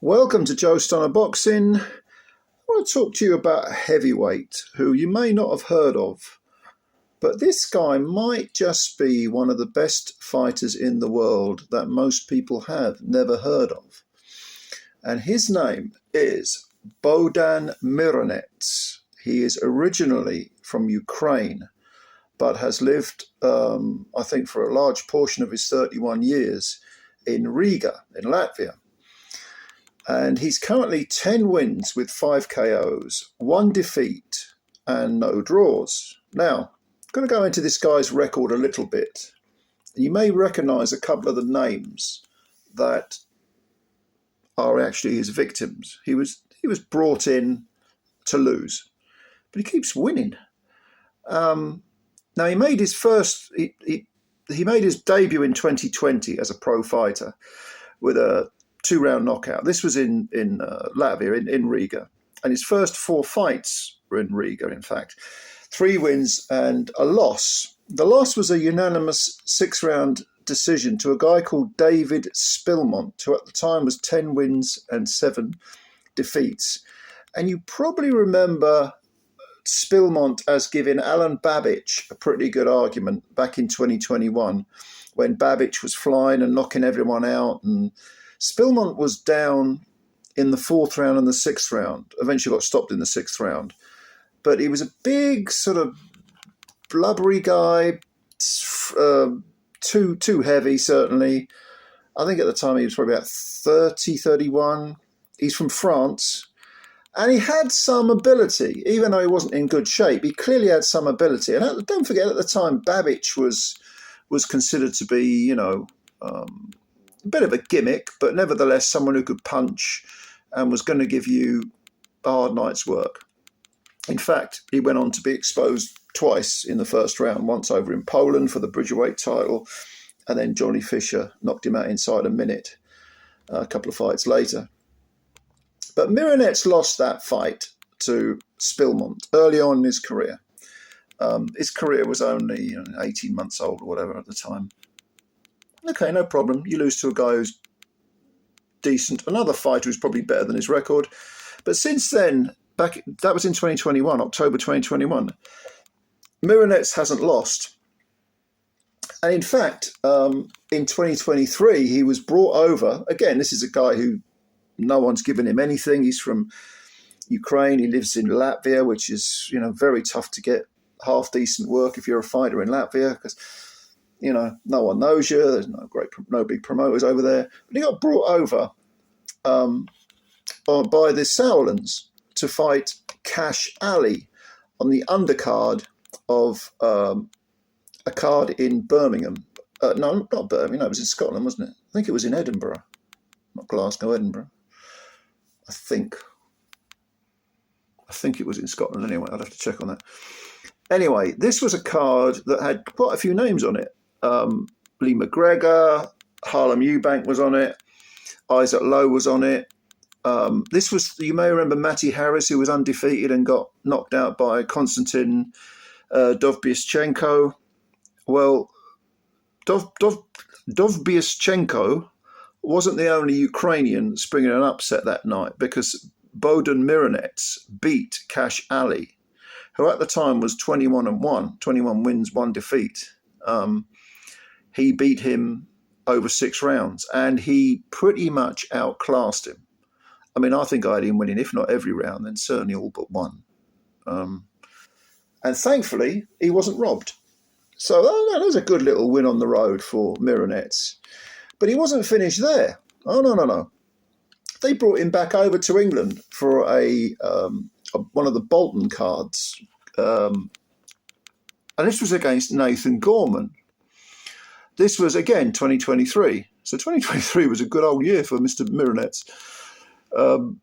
Welcome to Joe Stunner Boxing. I want to talk to you about a heavyweight who you may not have heard of, but this guy might just be one of the best fighters in the world that most people have never heard of. And his name is Bohdan Myronets. He is originally from Ukraine, but has lived, I think, for a large portion of his 31 years in Riga, in Latvia. And he's currently 10 wins with 5 KOs, 1 defeat, and no draws. Now, I'm going to go into this guy's record a little bit. You may recognize a couple of the names that are actually his victims. He was brought in to lose, but he keeps winning. Now, he made his he made his debut in 2020 as a pro fighter with a 2-round knockout. This was in Latvia, in Riga. And his first 4 fights were in Riga, in fact. 3 wins and a loss. The loss was a unanimous 6-round decision to a guy called David Spilmont, who at the time was 10 wins and 7 defeats. And you probably remember Spilmont as giving Alan Babic a pretty good argument back in 2021 when Babic was flying and knocking everyone out, and Spilmont was down in the 4th round and the 6th round. Eventually got stopped in the 6th round. But he was a big, sort of blubbery guy, too heavy, certainly. I think at the time he was probably about 30, 31. He's from France. And he had some ability, even though he wasn't in good shape. He clearly had some ability. And don't forget, at the time, Babic was considered to be, a bit of a gimmick, but nevertheless someone who could punch and was going to give you a hard night's work. In fact, he went on to be exposed twice in the first round, once over in Poland for the Bridgerweight title, and then Johnny Fisher knocked him out inside a minute a couple of fights later. But Myronets lost that fight to Spilmont early on in his career. His career was only 18 months old or whatever at the time. Okay, no problem. You lose to a guy who's decent. Another fighter who's probably better than his record. But since then, that was in 2021, October 2021, Myronets hasn't lost. And in fact, in 2023, he was brought over. Again, this is a guy who no one's given him anything. He's from Ukraine. He lives in Latvia, which is, very tough to get half-decent work if you're a fighter in Latvia, because no one knows you. There's no big promoters over there. But he got brought over by the Sauerlands to fight Cash Ali on the undercard of a card in Birmingham. No, not Birmingham. No, it was in Scotland, wasn't it? I think it was in Edinburgh, not Glasgow, Edinburgh. I think it was in Scotland anyway. I'd have to check on that. Anyway, this was a card that had quite a few names on it. Lee McGregor, Harlem Eubank was on it, Isaac Lowe was on it. This was, you may remember Matty Harris, who was undefeated and got knocked out by Konstantin Dovbyschenko. Well, Dovbyschenko wasn't the only Ukrainian springing an upset that night, because Bohdan Myronets beat Cash Ali, who at the time was 21-1, 21 wins, 1 defeat. He beat him over 6 rounds, and he pretty much outclassed him. I mean, I think I had him winning, if not every round, then certainly all but one. And thankfully, he wasn't robbed. So that was a good little win on the road for Myronets. But he wasn't finished there. Oh, no. They brought him back over to England for one of the Bolton cards. And this was against Nathan Gorman. This was, again, 2023. So 2023 was a good old year for Mr. Myronets. And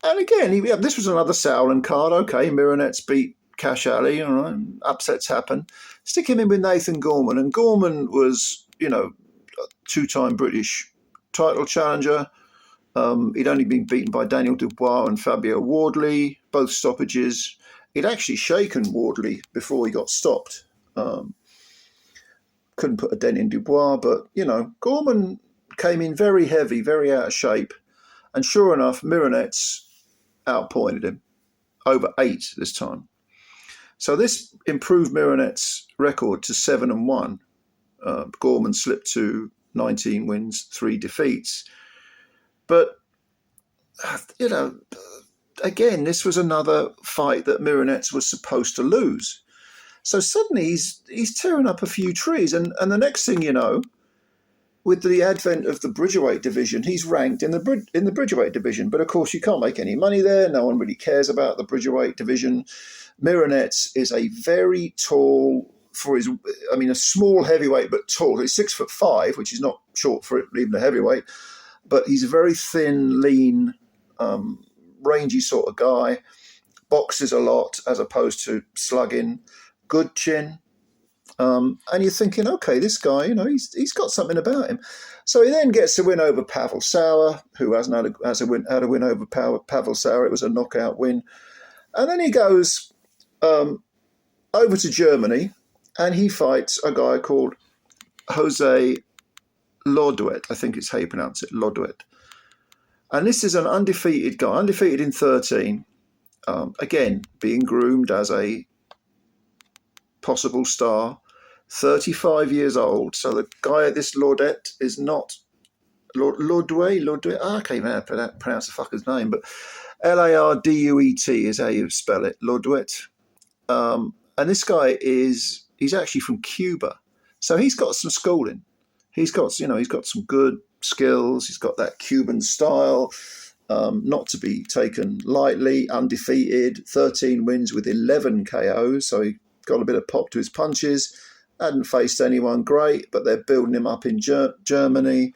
again, this was another Sauerland card. Okay, Myronets beat Cash Ali. All right, upsets happen. Stick him in with Nathan Gorman. And Gorman was, a 2-time British title challenger. He'd only been beaten by Daniel Dubois and Fabio Wardley, both stoppages. He'd actually shaken Wardley before he got stopped. Couldn't put a dent in Dubois, but, Gorman came in very heavy, very out of shape. And sure enough, Myronets outpointed him over 8 this time. So this improved Myronets' record to 7-1. Gorman slipped to 19 wins, 3 defeats. But, again, this was another fight that Myronets was supposed to lose. So suddenly he's tearing up a few trees. And the next thing you know, with the advent of the Bridgerweight division, he's ranked in the Bridgerweight division. But of course, you can't make any money there. No one really cares about the Bridgerweight division. Myronets is a very tall, a small heavyweight, but tall. He's 6'5", which is not short for even a heavyweight. But he's a very thin, lean, rangy sort of guy. Boxes a lot as opposed to slugging. Good chin. And you're thinking, okay, this guy, he's got something about him. So he then gets a win over Pavel Sauer, who hasn't had a win over Pavel Sauer. It was a knockout win. And then he goes over to Germany, and he fights a guy called Jose Lodwet. I think it's how you pronounce it, Lodwet. And this is an undefeated guy, undefeated in 13. Again, being groomed as a possible star, 35 years old. So the guy, this Lodwet, is not Lodwet. I can't even pronounce the fucker's name, but Larduet is how you spell it, Lodwet. And this guy he's actually from Cuba, so he's got some schooling. He's got some good skills. He's got that Cuban style, not to be taken lightly. Undefeated, 13 wins with 11 KOs, so he got a bit of pop to his punches. Hadn't faced anyone great, but they're building him up in Germany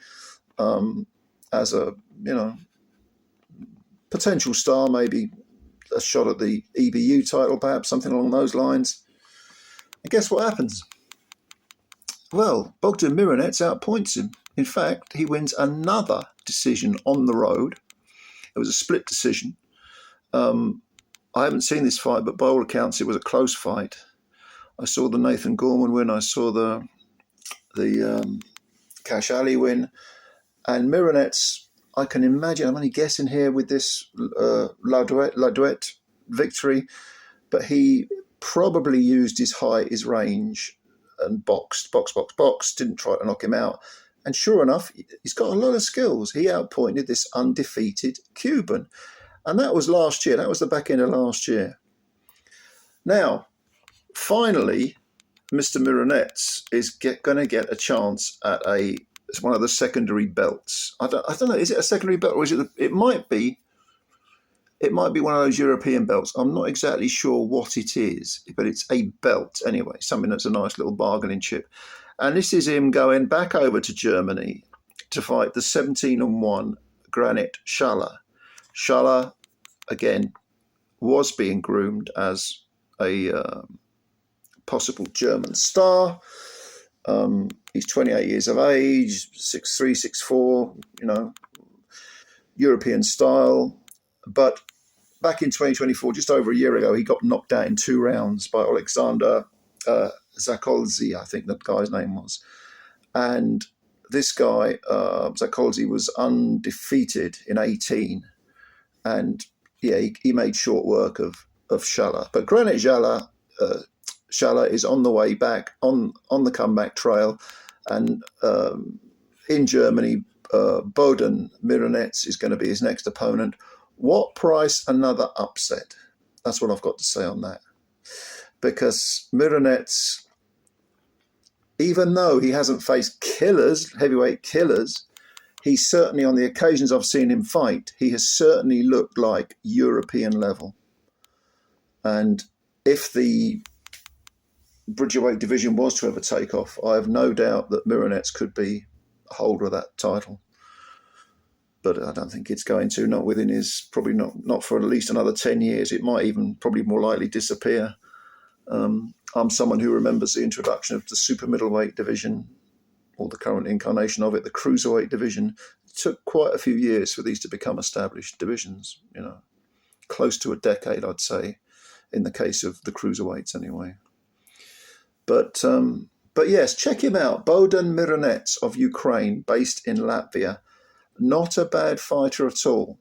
as a potential star, maybe a shot at the EBU title, perhaps something along those lines. And guess what happens? Well, Bogdan Myronets outpoints him. In fact, he wins another decision on the road. It was a split decision. I haven't seen this fight, but by all accounts, it was a close fight. I saw the Nathan Gorman win. I saw the Cash Ali win. And Myronets, I can imagine, I'm only guessing here with this Lodwet victory, but he probably used his height, his range, and boxed, didn't try to knock him out. And sure enough, he's got a lot of skills. He outpointed this undefeated Cuban. And that was last year. That was the back end of last year. Now, finally, Mr. Myronets is going to get a chance at it's one of the secondary belts. I don't know. Is it a secondary belt, or is it? It might be one of those European belts. I'm not exactly sure what it is, but it's a belt anyway. Something that's a nice little bargaining chip. And this is him going back over to Germany to fight the 17-1 Granit Schaller. Schaller, again, was being groomed as a possible German star. He's 28 years of age, 6'3", 6'4", European style. But back in 2024, just over a year ago, he got knocked out in 2 rounds by Alexander Zakolzy, I think that guy's name was. And this guy, Zakolzy, was undefeated in 18. And yeah, he made short work of Schaller. But Granit Schaller is on the way back, on the comeback trail. And in Germany, Bohdan Myronets is going to be his next opponent. What price? Another upset. That's what I've got to say on that. Because Myronets, even though he hasn't faced killers, heavyweight killers, he's certainly, on the occasions I've seen him fight, he has certainly looked like European level. And if the Bridgerweight division was to ever take off, I have no doubt that Myronets could be a holder of that title. But I don't think it's going to, not within probably not for at least another 10 years. It might even probably more likely disappear. I'm someone who remembers the introduction of the super middleweight division, or the current incarnation of it, the cruiserweight division. It took quite a few years for these to become established divisions, close to a decade, I'd say, in the case of the cruiserweights anyway. But yes, check him out. Bohdan Myronets of Ukraine, based in Latvia. Not a bad fighter at all.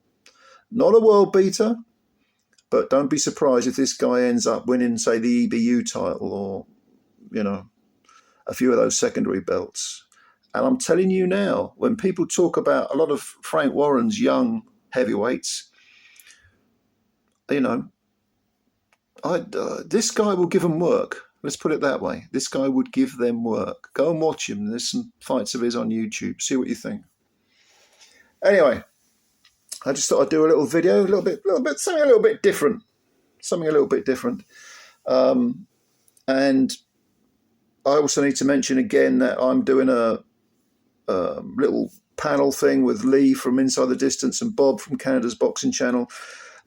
Not a world beater, but don't be surprised if this guy ends up winning, say, the EBU title or, you know, a few of those secondary belts. And I'm telling you now, when people talk about a lot of Frank Warren's young heavyweights, you know, this guy will give them work. Let's put it that way. This guy would give them work. Go and watch him. There's some fights of his on YouTube. See what you think. Anyway, I just thought I'd do a little video, a little bit, something a little bit different. And I also need to mention again that I'm doing a little panel thing with Lee from Inside the Distance and Bob from Canada's Boxing Channel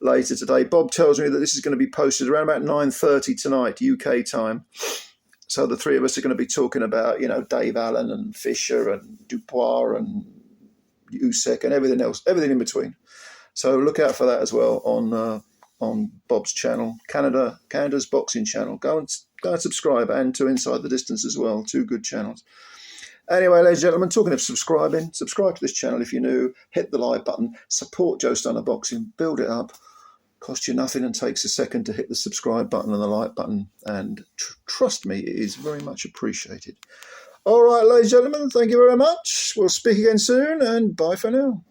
later today. Bob tells me that this is going to be posted around about 9:30 tonight, UK time. So the three of us are going to be talking about, you know, Dave Allen and Fisher and Dubois and Usyk and everything else, everything in between. So look out for that as well on Bob's channel, Canada's Boxing Channel. Go and subscribe, and to Inside the Distance as well. Two good channels. Anyway, ladies and gentlemen, talking of subscribing, subscribe to this channel if you're new. Hit the like button. Support Joe Stunner Boxing. Build it up. Costs you nothing and takes a second to hit the subscribe button and the like button. And trust me, it is very much appreciated. All right, ladies and gentlemen, thank you very much. We'll speak again soon, and bye for now.